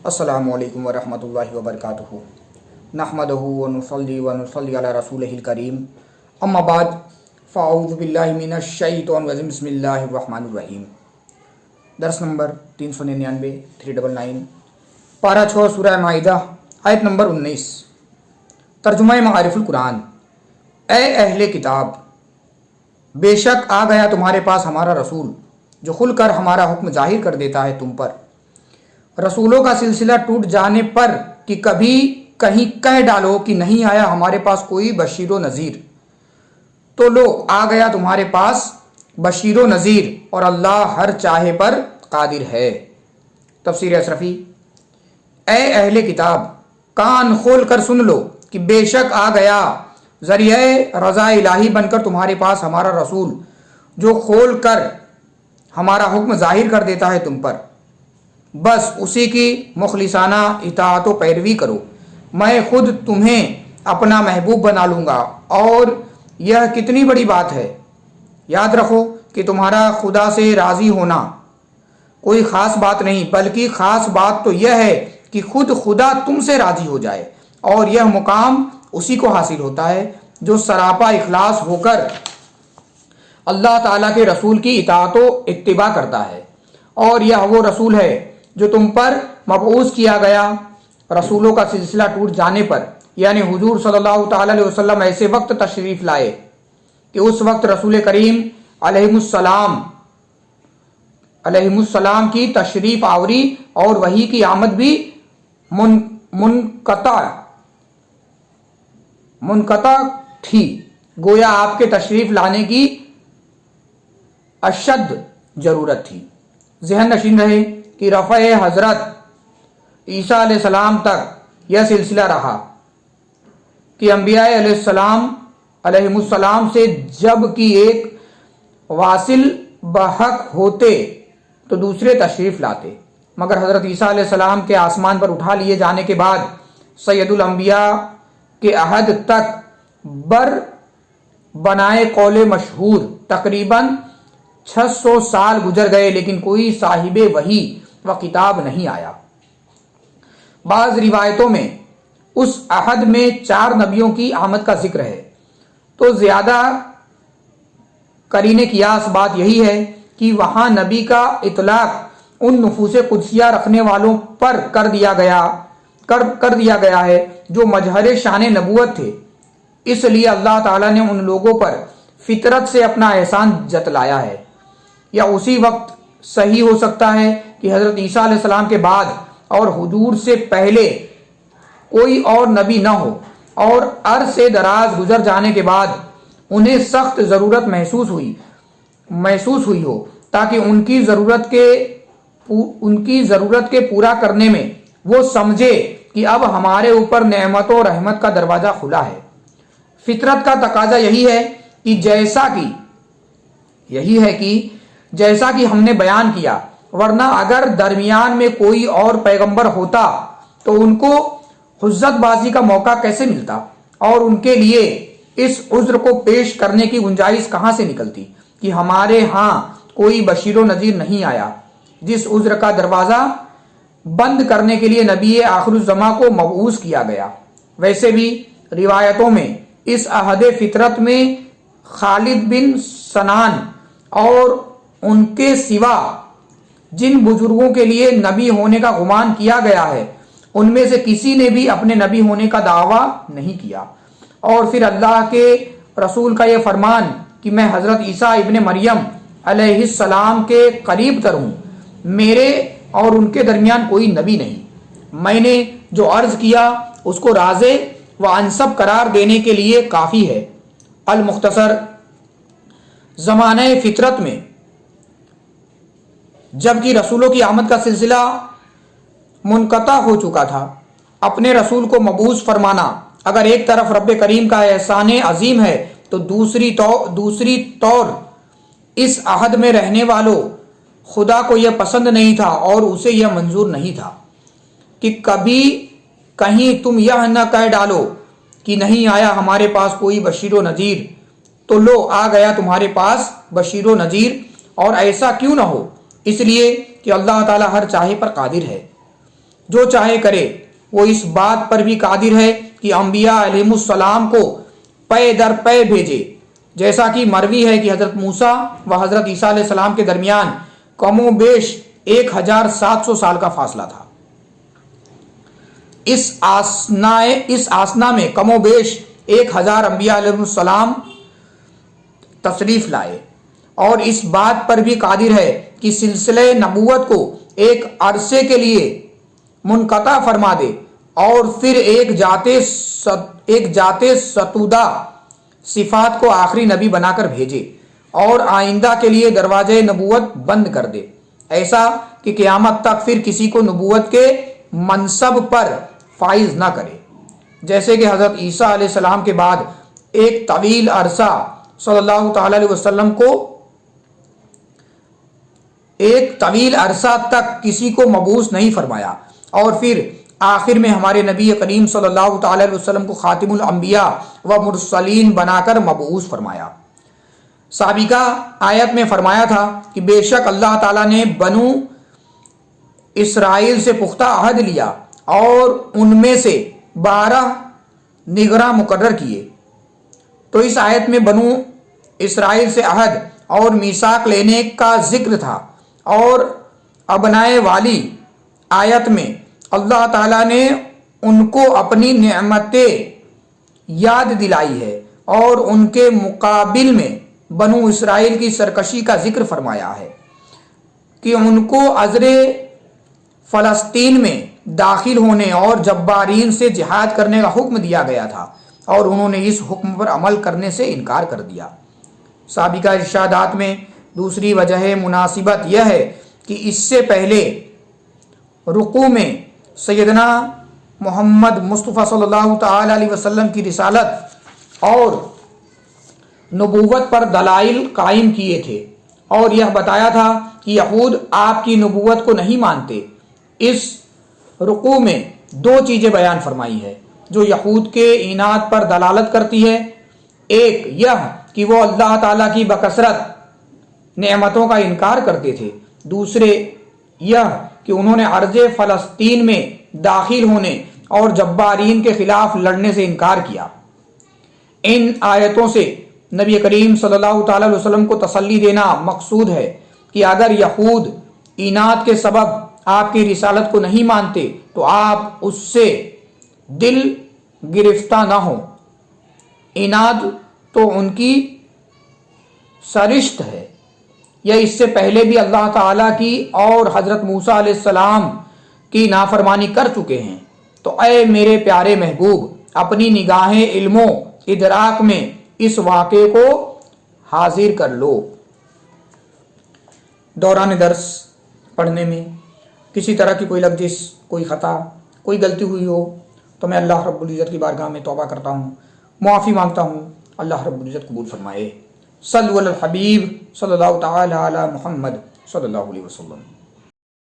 السلام علیکم ورحمۃ اللہ وبرکاتہ نحمدہ ونصلی علی رسولہ الکریم اما بعد فاعوذ باللہ من الشیطان الرجیم بسم اللہ الرحمن الرحیم۔ درس نمبر 399 399 پارہ 6 سورہ مائدہ آیت نمبر 19۔ ترجمہ معارف القرآن۔ اے اہل کتاب، بے شک آ گیا تمہارے پاس ہمارا رسول جو کھل کر ہمارا حکم ظاہر کر دیتا ہے تم پر۔ رسولوں کا سلسلہ ٹوٹ جانے پر کہ کبھی کہیں کہہ ڈالو کہ نہیں آیا ہمارے پاس کوئی بشیر و نذیر، تو لو آ گیا تمہارے پاس بشیر و نذیر اور اللہ ہر چاہے پر قادر ہے۔ تفسیر اشرفی۔ اے اہل کتاب، کان کھول کر سن لو کہ بے شک آ گیا ذریعہ رضا الہی بن کر تمہارے پاس ہمارا رسول جو کھول کر ہمارا حکم ظاہر کر دیتا ہے تم پر، بس اسی کی مخلصانہ اطاعت و پیروی کرو، میں خود تمہیں اپنا محبوب بنا لوں گا۔ اور یہ کتنی بڑی بات ہے، یاد رکھو کہ تمہارا خدا سے راضی ہونا کوئی خاص بات نہیں، بلکہ خاص بات تو یہ ہے کہ خود خدا تم سے راضی ہو جائے، اور یہ مقام اسی کو حاصل ہوتا ہے جو سراپا اخلاص ہو کر اللہ تعالیٰ کے رسول کی اطاعت و اتباع کرتا ہے۔ اور یہ وہ رسول ہے جو تم پر مبعوث کیا گیا۔ رسولوں کا سلسلہ ٹوٹ جانے پر یعنی حضور صلی اللہ تعالیٰ علیہ وسلم ایسے وقت تشریف لائے کہ اس وقت رسول کریم علیہ السلام کی تشریف آوری اور وحی کی آمد بھی منقطع تھی، گویا آپ کے تشریف لانے کی اشد ضرورت تھی۔ ذہن نشین رہے کہ رفع حضرت عیسیٰ علیہ السلام تک یہ سلسلہ رہا کہ انبیاء علیہ السلام سے جب کہ ایک واصل بحق ہوتے تو دوسرے تشریف لاتے، مگر حضرت عیسیٰ علیہ السلام کے آسمان پر اٹھا لیے جانے کے بعد سید الانبیاء کے عہد تک بر بنائے قول مشہور تقریباً 600 سال گزر گئے، لیکن کوئی صاحب وحی و کتاب نہیں آیا۔ بعض روایتوں میں اس عہد میں 4 نبیوں کی آمد کا ذکر ہے، تو زیادہ قرین قیاس بات یہی ہے کہ وہاں نبی کا اطلاق ان نفوس قدسیہ رکھنے والوں پر کر دیا گیا ہے جو مظہر شان نبوت تھے، اس لیے اللہ تعالیٰ نے ان لوگوں پر فطرت سے اپنا احسان جتلایا ہے۔ یا اسی وقت صحیح ہو سکتا ہے کہ حضرت عیسیٰ علیہ السلام کے بعد اور حضور سے پہلے کوئی اور نبی نہ ہو، اور عرص دراز گزر جانے کے بعد انہیں سخت ضرورت محسوس ہوئی ہو، تاکہ ان کی ضرورت کے پورا کرنے میں وہ سمجھے کہ اب ہمارے اوپر نعمت و رحمت کا دروازہ کھلا ہے۔ فطرت کا تقاضا یہی ہے کہ جیسا کہ ہم نے بیان کیا، ورنہ اگر درمیان میں کوئی اور پیغمبر ہوتا تو ان کو حجت بازی کا موقع کیسے ملتا، اور ان کے لیے اس عذر کو پیش کرنے کی گنجائش کہاں سے نکلتی کہ ہمارے ہاں کوئی بشیر و نذیر نہیں آیا۔ جس عذر کا دروازہ بند کرنے کے لیے نبی آخر الزماں کو مبعوث کیا گیا۔ ویسے بھی روایتوں میں اس عہد فطرت میں خالد بن سنان اور ان کے سوا جن بزرگوں کے لیے نبی ہونے کا گمان کیا گیا ہے، ان میں سے کسی نے بھی اپنے نبی ہونے کا دعویٰ نہیں کیا۔ اور پھر اللہ کے رسول کا یہ فرمان کہ میں حضرت عیسیٰ ابن مریم علیہ السلام کے قریب تر ہوں، میرے اور ان کے درمیان کوئی نبی نہیں، میں نے جو عرض کیا اس کو راضی و انصب قرار دینے کے لیے کافی ہے۔ المختصر، زمانہ فطرت میں جبکہ رسولوں کی آمد کا سلسلہ منقطع ہو چکا تھا، اپنے رسول کو مبعوث فرمانا اگر ایک طرف رب کریم کا احسان عظیم ہے، تو دوسری طور اس عہد میں رہنے والوں خدا کو یہ پسند نہیں تھا اور اسے یہ منظور نہیں تھا کہ کبھی کہیں تم یہ نہ کہہ ڈالو کہ نہیں آیا ہمارے پاس کوئی بشیر و نذیر، تو لو آ گیا تمہارے پاس بشیر و نذیر۔ اور ایسا کیوں نہ ہو، اس لیے کہ اللہ تعالیٰ ہر چاہے پر قادر ہے۔ جو چاہے کرے، وہ اس بات پر بھی قادر ہے کہ انبیاء علیہ السلام کو پے در پے بھیجے، جیسا کہ مروی ہے کہ حضرت موسیٰ و حضرت عیسیٰ علیہ السلام کے درمیان کم و بیش 1700 سال کا فاصلہ تھا۔ اس آسنا میں کم و بیش 1000 انبیاء علیہ السلام تشریف لائے، اور اس بات پر بھی قادر ہے کہ سلسلہ نبوت کو ایک عرصے کے لیے منقطع فرما دے اور پھر ایک جاتے ستودہ صفات کو آخری نبی بنا کر بھیجے اور آئندہ کے لیے دروازے نبوت بند کر دے، ایسا کہ قیامت تک پھر کسی کو نبوت کے منصب پر فائز نہ کرے، جیسے کہ حضرت عیسیٰ علیہ السلام کے بعد ایک طویل عرصہ صلی اللہ تعالی علیہ وسلم کو ایک طویل عرصہ تک کسی کو مبعوث نہیں فرمایا، اور پھر آخر میں ہمارے نبی کریم صلی اللہ تعالی علیہ وسلم کو خاتم الانبیاء و مرسلین بنا کر مبعوث فرمایا۔ سابقہ آیت میں فرمایا تھا کہ بے شک اللہ تعالیٰ نے بنو اسرائیل سے پختہ عہد لیا اور ان میں سے 12 نگراں مقرر کیے، تو اس آیت میں بنو اسرائیل سے عہد اور میثاق لینے کا ذکر تھا، اور ابنائے والی آیت میں اللہ تعالیٰ نے ان کو اپنی نعمتیں یاد دلائی ہے اور ان کے مقابل میں بنو اسرائیل کی سرکشی کا ذکر فرمایا ہے کہ ان کو ازر فلسطین میں داخل ہونے اور جبارین سے جہاد کرنے کا حکم دیا گیا تھا، اور انہوں نے اس حکم پر عمل کرنے سے انکار کر دیا۔ سابقہ ارشادات میں دوسری وجہ مناسبت یہ ہے کہ اس سے پہلے رکوع میں سیدنا محمد مصطفیٰ صلی اللہ تعالی علیہ وسلم کی رسالت اور نبوت پر دلائل قائم کیے تھے، اور یہ بتایا تھا کہ یہود آپ کی نبوت کو نہیں مانتے۔ اس رکوع میں 2 چیزیں بیان فرمائی ہے جو یہود کے عناد پر دلالت کرتی ہے، ایک یہ کہ وہ اللہ تعالیٰ کی بکثرت نعمتوں کا انکار کرتے تھے، دوسرے یہ کہ انہوں نے ارض فلسطین میں داخل ہونے اور جبارین کے خلاف لڑنے سے انکار کیا۔ ان آیتوں سے نبی کریم صلی اللہ تعالی علیہ وسلم کو تسلی دینا مقصود ہے کہ اگر یہود عناد کے سبب آپ کی رسالت کو نہیں مانتے تو آپ اس سے دل گرفتہ نہ ہوں۔ عناد تو ان کی سرشت ہے، یہ اس سے پہلے بھی اللہ تعالیٰ کی اور حضرت موسیٰ علیہ السلام کی نافرمانی کر چکے ہیں۔ تو اے میرے پیارے محبوب، اپنی نگاہ علم و ادراک میں اس واقعے کو حاضر کر لو۔ دوران درس پڑھنے میں کسی طرح کی کوئی لغزش، کوئی خطا، کوئی غلطی ہوئی ہو تو میں اللہ رب العزت کی بارگاہ میں توبہ کرتا ہوں، معافی مانگتا ہوں، اللہ رب العزت قبول فرمائے۔ صلو علی الحبیب صلی اللہ تعالی علی محمد صلی اللہ علیہ وسلم۔